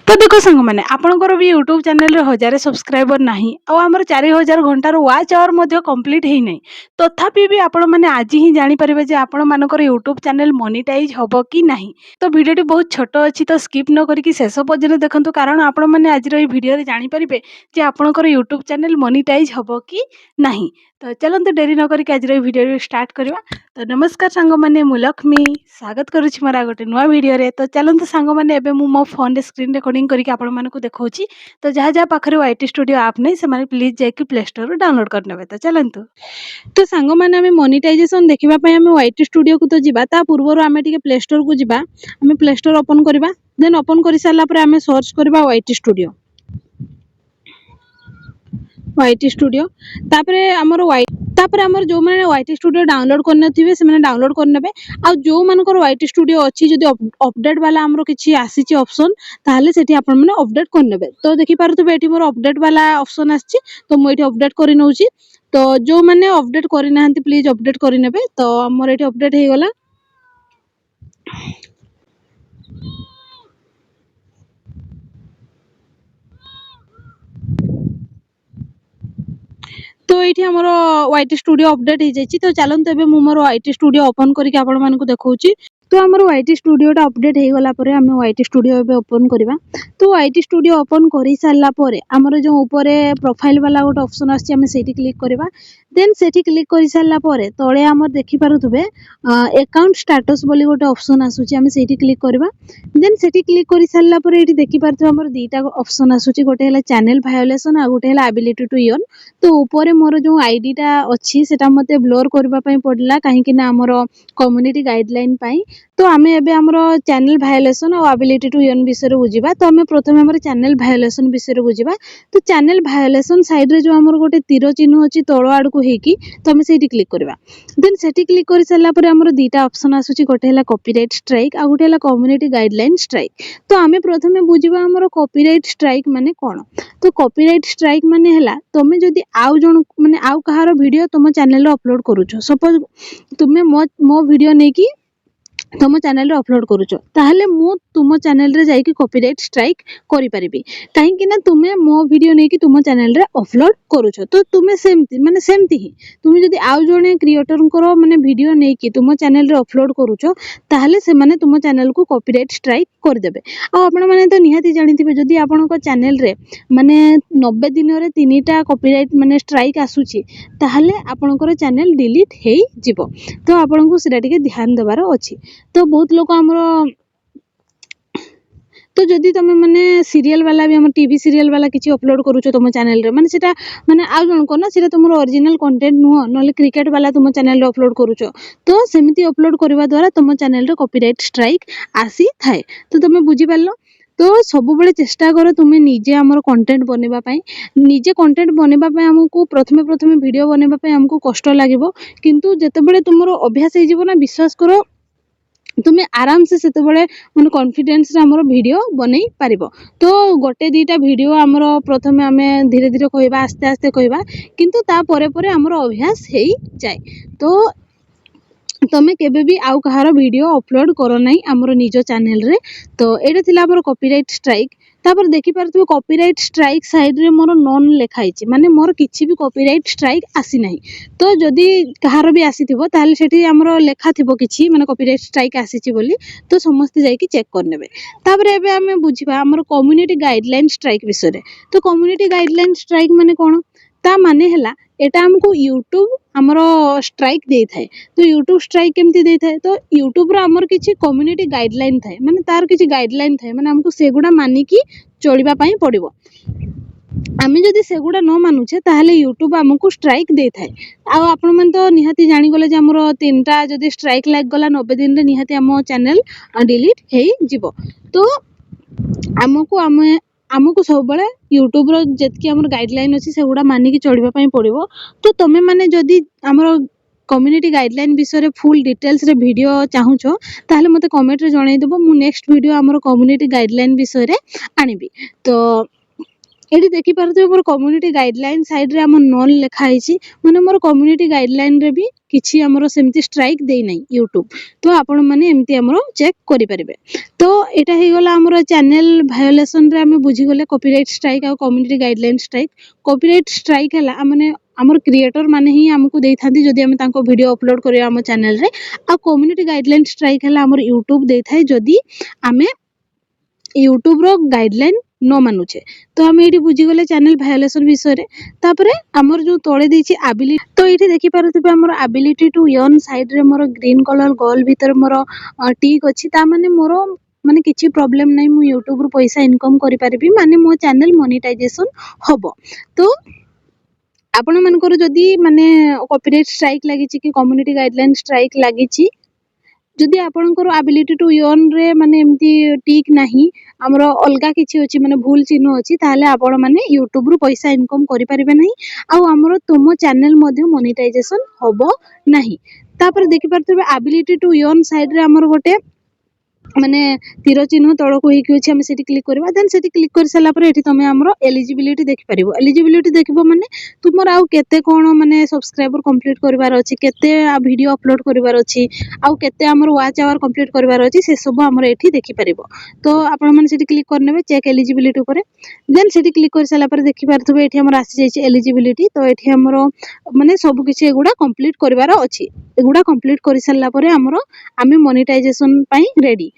तो देखो सांग मैंने आपणकर भी यूट्यूब चैनल रे हजार सब्सक्राइबर नहीं आमर 4000 घंटार वाच आवर मध्य कंप्लीट ही नहीं तथापि भी आपण मैंने आज ही जानीपर जे आपण मानकर यूट्यूब चैनल मोनिटाइज हम कि नहीं। तो वीडियोटी बहुत छोट अच्छी तो स्किप न करके शेष पर्यटन देखूँ कारण आपण मैंने आज भिडियो जानीपर जे आपणकर यूट्यूब चैनल मोनिटाइज हम कि नहीं। तो चलते डेरी न करके आज भिडियो स्टार्ट करवा। तो नमस्कार सांग मैंने मु लक्ष्मी स्वागत करुच्ची मोर गोटे नुआ वीडियो रे। तो चलते सांग मैंने एबे मो फोन रे स्क्रीन रिकॉर्डिंग करके आपण मानकु देखौची। तो जहाँ जहाँ पाखरे वाईटी स्टूडियो आप नहीं से प्लीज जाकि प्ले स्टोर डाउनलोड कर नेबे। तो चलतु तो सांग मैंने आम मोनिटाइजेशन देखा आम वाईटी स्टूडियो को तो जीवा ता पूर्व आम टे प्ले स्टोर को जीवा। आम प्ले स्टोर ओपन करवा देन ओपन कर सारा पर आम सर्च करवा वाईटी स्टूडियो तापरे आमर आमर जो मैंने वाईटी स्टूडियो डाउनलोड करने थे से डाउनलोड करने आ जो मानकर वाईटी स्टूडियो अच्छी जदि अपडेट वाला आमर किसी आसी ऑप्शन ताहले सेठी आपण माने अपडेट करने। तो देखि पारुथबे एठी मोर अपडेट वाला ऑप्शन आछि तो मु एठी अपडेट करि नउची। तो जो मैंने अपडेट करि नाहंती प्लीज अपडेट करि नेबे। तो हमर एठी अपडेट हे गला। तो ये आमर वाईटी स्टूडियो अपडेट हो जाए। तो चलते एबे मु मोर वाईटी स्टूडियो ओपन करके आपण मानकु देखौची। तो आमर वाईटी स्टूडियोटा अपडेट हो गला परे आम वाईटी स्टूडियो एबे ओपन करवा। तो वाईटी स्टूडियो ओपन कर सारा परे आमर जो ऊपर प्रोफाइल वाला गोटे ऑप्शन आछि आमे सेठी क्लिक करवा। देन सेठी क्लिक कर सारा परे तळे आमर देखि पारुथबे अकाउंट स्टेटस बोली गोटे ऑप्शन आसुची आमे सेठी क्लिक करवा। देन सेठी क्लिक कर सारा परे एठी देखि पारुथबे आमर दुईटा ऑप्शन आसुची गोटे हला चैनल वायोलेशन आ गोटे हला एबिलिटी टू अर्न। तो ऊपर मोर जो आईडीटा अच्छी सेटा मते ब्लोर करबा पई पड़ला काहे कि ना हमर कम्युनिटी गाइडलाइन पई। तो आमे एबे हमर चैनल वायोलेशन और एबिलिटी टू अर्न विषय रे बुझिबा। तो आमे प्रथमे हमर चैनल वायोलेशन विषय रे बुझिबा। तो चैनल वायोलेशन साइड रे जो हमर गोटे तीर चिन्ह अछि तळो आड़ को हेकी तो आमे सेठी क्लिक करबा। देन सेठी क्लिक कर साला पर हमर दुईटा ऑप्शन आसुची गोटे हला कॉपीराइट स्ट्राइक आ गोटे हला कम्युनिटी गाइडलाइन स्ट्राइक। तो आमे प्रथमे बुझिबा हमर कॉपीराइट स्ट्राइक माने कोन। तो कॉपीराइट स्ट्राइक माने हला तमे जदी आउ जण माने आउ कहारो वीडियो तुम चैनल रे अपलोड करूछो सपोज तुमे मो वीडियो नै कि तुम चैनल रे अपलोड करूछो ताहले मु तुम चैनल रे जाई कि कॉपीराइट स्ट्राइक करि परिबी काहे कि ना तुमे मो वीडियो नै कि तुम चैनल रे अपलोड करूछो। तो तुमे सेमती ही तुमे जदी आउ जणे क्रिएटर करो माने वीडियो नै कि तुम चैनल रे अपलोड करूछो ताहले से माने तुम चैनल को कॉपीराइट स्ट्राइक कर देबे। आ आपण माने तो निहाती जानिथिबे जदी आपनको चैनल रे माने 90 दिन रे 3टा कॉपीराइट माने स्ट्राइक आसुची ताहले आपनकर चैनल डिलीट हेई जिवो। तो आपनको सेटा टिके ध्यान देबार अछि। तो बहुत लोग हमरो तो जदि तुम माने सीरियल वाला भी हम टीवी सीरियल वाला किछि अपलोड करूछो तुम चैनल रे माने सेटा माने आ जण को ना सेटा तुमरो ओरिजिनल कंटेंट नुह नले क्रिकेट वाला तुम चैनल रे अपलोड करूछो तो सेमिति अपलोड करबा द्वारा तुम चैनल रे कॉपीराइट स्ट्राइक आसी थाए। तो तुम बुझी पारलो। तो सब बेले चेष्टा करो तुम्हें निजे आमर कंटेंट बनेबा पई निजे कंटेंट बनेबा पई हमकु प्रथमे वीडियो बनेबा पई हमकु कष्ट लागिवो किंतु जते बेले तुमरो अभ्यास हे जिवो ना विश्वास करो तुम्हें आराम से सेते बेले माने कॉन्फिडेंस रे हमर वीडियो बनै पारिबो। तो गोटे दीटा वीडियो हमर प्रथमे हमें धीरे धीरे कहबा आस्ते आस्ते कहबा किंतु ता परे परे हमर अभ्यास हेई जाय। तो तमे केबे भी आउ कहारो वीडियो अपलोड करो नहीं हमर निजो चैनल रे। तो एटा थिला हमर कॉपीराइट स्ट्राइक। तापर देखि पारथु कॉपीराइट स्ट्राइक साइड रे मोर नॉन लिखाई छि माने मोर किछि भी कॉपीराइट स्ट्राइक आसी नाही। तो जदी कहारो भी आसीथिबो ताले सेठी हमर लेखा थिबो किछि माने कॉपीराइट स्ट्राइक आसी छि बोली तो समस्त जाई कि चेक कर नेबे। तापर एबे हमें बुझिबा हमर कम्युनिटी गाइडलाइन स्ट्राइक विषय रे। तो कम्युनिटी गाइडलाइन स्ट्राइक माने कोन ता माने हला एटा हमको यूट्यूब हमरो स्ट्राइक दे थाए। तो यूट्यूब स्ट्राइक केमती दे थाए तो यूट्यूब रो हमर किछि कम्युनिटी गाइडलाइन थाए माने तार किछि गाइडलाइन थाए माने हमको सेगुडा मानि कि चलिबा पई पड़िबो। आमे जदी सेगुडा न मानुछे ताहले यूट्यूब हमको स्ट्राइक दे थाए। आ आपण मन तो निहाती जानि गले जे हमरो 3टा जदी स्ट्राइक लाग गला 90 दिन रे निहाती हमो चैनल डिलीट हेई जिवो। तो हमको सब बळे यूट्यूब रो जेतकी हमर गाइडलाइन अछि सेगुडा मानि कि चलिबा पई पड़िबो। तो तमे माने जदी हमरो कम्युनिटी गाइडलाइन विषय रे फुल डिटेल्स रे वीडियो चाहुछो ताहले मते कमेंट रे जणाई देबो मु नेक्स्ट वीडियो हमरो कम्युनिटी गाइडलाइन विषय रे आनिबी। तो ଏଠି ଦେଖିପାରୁଥିବେ ମୋର କମ୍ୟୁନିଟି ଗାଇଡଲାଇନ୍ ସାଇଡ୍ରେ ଆମ ନନ୍ ଲେଖା ହେଇଛି, ମାନେ ମୋର କମ୍ୟୁନିଟି ଗାଇଡଲାଇନ୍ରେ ବି କିଛି ଆମର ସେମିତି ଷ୍ଟ୍ରାଇକ୍ ଦେଇନାହିଁ ୟୁଟ୍ୟୁବ। ତ ଆପଣମାନେ ଏମିତି ଆମର ଚେକ୍ କରିପାରିବେ। ତ ଏଇଟା ହେଇଗଲା ଆମର ଚ୍ୟାନେଲ୍ ଭାୟୋଲେସନ୍ରେ ଆମେ ବୁଝିଗଲେ କପିରାଇଟ୍ ଷ୍ଟ୍ରାଇକ୍ ଆଉ community guideline strike. Copyright strike ହେଲା ମାନେ ଆମର କ୍ରିଏଟର ମାନେ ହିଁ ଆମକୁ ଦେଇଥାନ୍ତି ଯଦି ଆମେ ତାଙ୍କ ଭିଡ଼ିଓ ଅପଲୋଡ଼ କରିବା ଆମ ଚ୍ୟାନେଲରେ। ଆଉ କମ୍ୟୁନିଟି ଗାଇଡଲାଇନ୍ ଷ୍ଟ୍ରାଇକ୍ ହେଲା ଆମର ୟୁଟ୍ୟୁବ ଦେଇଥାଏ ଯଦି ଆମେ ୟୁଟ୍ୟୁବର ଗାଇଡଲାଇନ୍ ନ ମାନୁଛେ। ତ ଆମେ ଏଇଠି ବୁଝିଗଲେ ଚ୍ୟାନେଲ ଭାୟୋଲେସନ୍ ବିଷୟରେ। ତାପରେ ଆମର ଯୋଉ ତଳେ ଦେଇଛି ଆବିଲିଟି, ତ ଏଇଠି ଦେଖିପାରୁଥିବେ ଆମର ଆବିଲିଟି ଟୁ ୟର୍ନ ସାଇଡ୍ରେ ମୋର ଗ୍ରୀନ୍ କଲର ଗୋଲ୍ ଭିତରେ ମୋର ଟିକ୍ ଅଛି, ତା ମାନେ ମୋର ମାନେ କିଛି ପ୍ରୋବ୍ଲେମ୍ ନାହିଁ, ମୁଁ ୟୁଟ୍ୟୁବରୁ ପଇସା ଇନକମ୍ କରିପାରିବି, ମାନେ ମୋ ଚ୍ୟାନେଲ ମନିଟାଇଜେସନ୍ ହବ। ତ ଆପଣମାନଙ୍କର ଯଦି ମାନେ କପିରାଇଟ୍ ଷ୍ଟ୍ରାଇକ୍ ଲାଗିଛି କି କମ୍ୟୁନିଟି ଗାଇଡଲାଇନ୍ ଷ୍ଟ୍ରାଇକ୍ ଲାଗିଛି, ଯଦି ଆପଣଙ୍କର ଆବିଲିଟି ଟୁ ୟର୍ନରେ ମାନେ ଏମିତି ଟିକ୍ ନାହିଁ, ଆମର ଅଲଗା କିଛି ଅଛି ମାନେ ଭୁଲ ଚିହ୍ନ ଅଛି, ତାହେଲେ ଆପଣମାନେ ୟୁଟ୍ୟୁବରୁ ପଇସା ଇନକମ୍ କରିପାରିବେ ନାହିଁ, ଆଉ ଆମର ତୁମ ଚ୍ୟାନେଲ ମଧ୍ୟ ମନିଟାଇଜେସନ୍ ହବ ନାହିଁ। ତାପରେ ଦେଖିପାରୁଥିବେ ଆବିଲିଟି ଟୁ ୟର୍ନ ସାଇଡ୍ରେ ଆମର ଗୋଟେ ମାନେ ତୀର ଚିହ୍ନ ତଳକୁ ହେଇକି ଅଛି, ଆମେ ସେଠି କ୍ଲିକ୍ କରିବା। ଦେନ୍ ସେଠି କ୍ଲିକ୍ କରିସାରିଲା ପରେ ଏଠି ତମେ ଆମର ଏଲିଜିବିଲିଟି ଦେଖିପାରିବ। ଏଲିଜିବିଲିଟି ଦେଖିବ ମାନେ ତୁମର ଆଉ କେତେ କ'ଣ ମାନେ ସବସ୍କ୍ରାଇବର କମ୍ପ୍ଲିଟ୍ କରିବାର ଅଛି, କେତେ ଭିଡ଼ିଓ ଅପଲୋଡ଼ କରିବାର ଅଛି, ଆଉ କେତେ ଆମର ୱାଚ୍ ଆୱାର କମ୍ପ୍ଲିଟ୍ କରିବାର ଅଛି, ସେସବୁ ଆମର ଏଠି ଦେଖିପାରିବ। ତ ଆପଣମାନେ ସେଠି କ୍ଲିକ୍ କରିନେବେ ଚେକ୍ ଏଲିଜିବିଲିଟି ଉପରେ। ଦେନ୍ ସେଠି କ୍ଲିକ୍ କରିସାରିଲା ପରେ ଦେଖିପାରୁଥିବେ ଏଠି ଆମର ଆସିଯାଇଛି ଏଲିଜିବିଲିଟି। ତ ଏଠି ଆମର ମାନେ ସବୁକିଛି ଏଗୁଡ଼ା କମ୍ପ୍ଲିଟ୍ କରିବାର ଅଛି। ଏଗୁଡ଼ା କମ୍ପ୍ଲିଟ୍ କରିସାରିଲା ପରେ ଆମେ ମନିଟାଇଜେସନ୍ ପାଇଁ ରେଡ଼ି,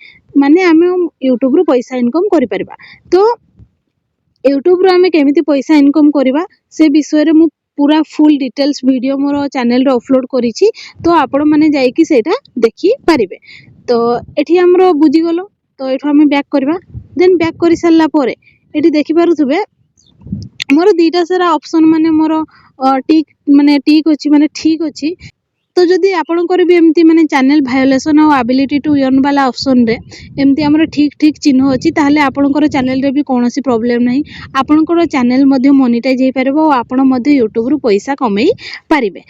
ମାନେ ଆମେ ୟୁଟ୍ୟୁବରୁ ପଇସା ଇନକମ୍ କରିପାରିବା। ତ ୟୁଟ୍ୟୁବରୁ ଆମେ କେମିତି ପଇସା ଇନକମ୍ କରିବା ସେ ବିଷୟରେ ମୁଁ ପୁରା ଫୁଲ୍ ଡିଟେଲ୍ସ ଭିଡ଼ିଓ ମୋର ଚ୍ୟାନେଲରେ ଅପଲୋଡ଼ କରିଛି, ତ ଆପଣମାନେ ଯାଇକି ସେଇଟା ଦେଖିପାରିବେ। ତ ଏଠି ଆମର ବୁଝିଗଲ। ତ ଏଠୁ ଆମେ ବ୍ୟାକ୍ କରିବା। ଦେନ୍ ବ୍ୟାକ୍ କରିସାରିଲା ପରେ ଏଠି ଦେଖିପାରୁଥିବେ ମୋର ଦୁଇଟା ସାରା ଅପସନ୍ ମାନେ ମୋର ଟିକ୍ ଅଛି ମାନେ ଠିକ୍ ଅଛି। ତ ଯଦି ଆପଣଙ୍କର ବି ଏମିତି ମାନେ ଚ୍ୟାନେଲ ଭାୟୋଲେସନ୍ ଆଉ ଆବିଲିଟି ଟୁ ୟର୍ନ ବାଲା ଅପସନ୍ରେ ଏମିତି ଆମର ଠିକ୍ ଚିହ୍ନ ଅଛି, ତାହେଲେ ଆପଣଙ୍କର ଚ୍ୟାନେଲରେ ବି କୌଣସି ପ୍ରୋବ୍ଲେମ୍ ନାହିଁ, ଆପଣଙ୍କର ଚ୍ୟାନେଲ ମଧ୍ୟ ମନିଟାଇଜ୍ ହେଇପାରିବ ଆଉ ଆପଣ ମଧ୍ୟ ୟୁଟ୍ୟୁବରୁ ପଇସା କମେଇ ପାରିବେ।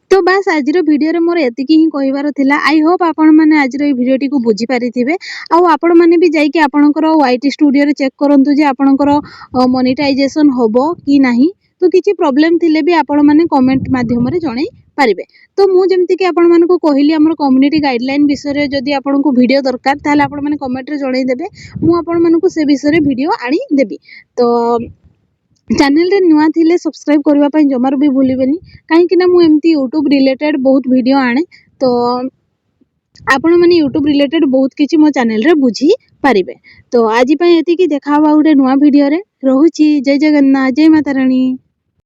ତ ବାସ୍ ଆଜିର ଭିଡ଼ିଓରେ ମୋର ଏତିକି ହିଁ କହିବାର ଥିଲା। ଆଇ ହୋପ୍ ଆପଣମାନେ ଆଜିର ଏଇ ଭିଡ଼ିଓଟିକୁ ବୁଝିପାରିଥିବେ। ଆଉ ଆପଣମାନେ ବି ଯାଇକି ଆପଣଙ୍କର YT ଷ୍ଟୁଡ଼ିଓରେ ଚେକ୍ କରନ୍ତୁ ଯେ ଆପଣଙ୍କର ମନିଟାଇଜେସନ୍ ହବ କି ନାହିଁ। ତ କିଛି ପ୍ରୋବ୍ଲେମ୍ ଥିଲେ ବି ଆପଣମାନେ କମେଣ୍ଟ ମାଧ୍ୟମରେ ଜଣାଇ ପାରିବେ। ତ ମୁଁ ଯେମିତିକି ଆପଣମାନଙ୍କୁ କହିଲି ଆମର କମ୍ୟୁନିଟି ଗାଇଡଲାଇନ୍ ବିଷୟରେ ଯଦି ଆପଣଙ୍କୁ ଭିଡ଼ିଓ ଦରକାର ତାହେଲେ ଆପଣମାନେ କମେଣ୍ଟରେ ଜଣାଇଦେବେ, ମୁଁ ଆପଣମାନଙ୍କୁ ସେ ବିଷୟରେ ଭିଡ଼ିଓ ଆଣିଦେବି। ତ ଚ୍ୟାନେଲରେ ନୂଆ ଥିଲେ ସବସ୍କ୍ରାଇବ୍ କରିବା ପାଇଁ ଜମାରୁ ବି ଭୁଲିବେନି, କାହିଁକିନା ମୁଁ ଏମିତି ୟୁଟ୍ୟୁବ ରିଲେଟେଡ୍ ବହୁତ ଭିଡ଼ିଓ ଆଣେ। ତ ଆପଣମାନେ ୟୁଟ୍ୟୁବ ରିଲେଟେଡ୍ ବହୁତ କିଛି ମୋ ଚ୍ୟାନେଲରେ ବୁଝିପାରିବେ। ତ ଆଜି ପାଇଁ ଏତିକି, ଦେଖା ହେବା ଗୋଟେ ନୂଆ ଭିଡ଼ିଓରେ। ରହୁଛି। ଜୟ ଜଗନ୍ନାଥ, ଜୟ ମାତା ରାଣୀ।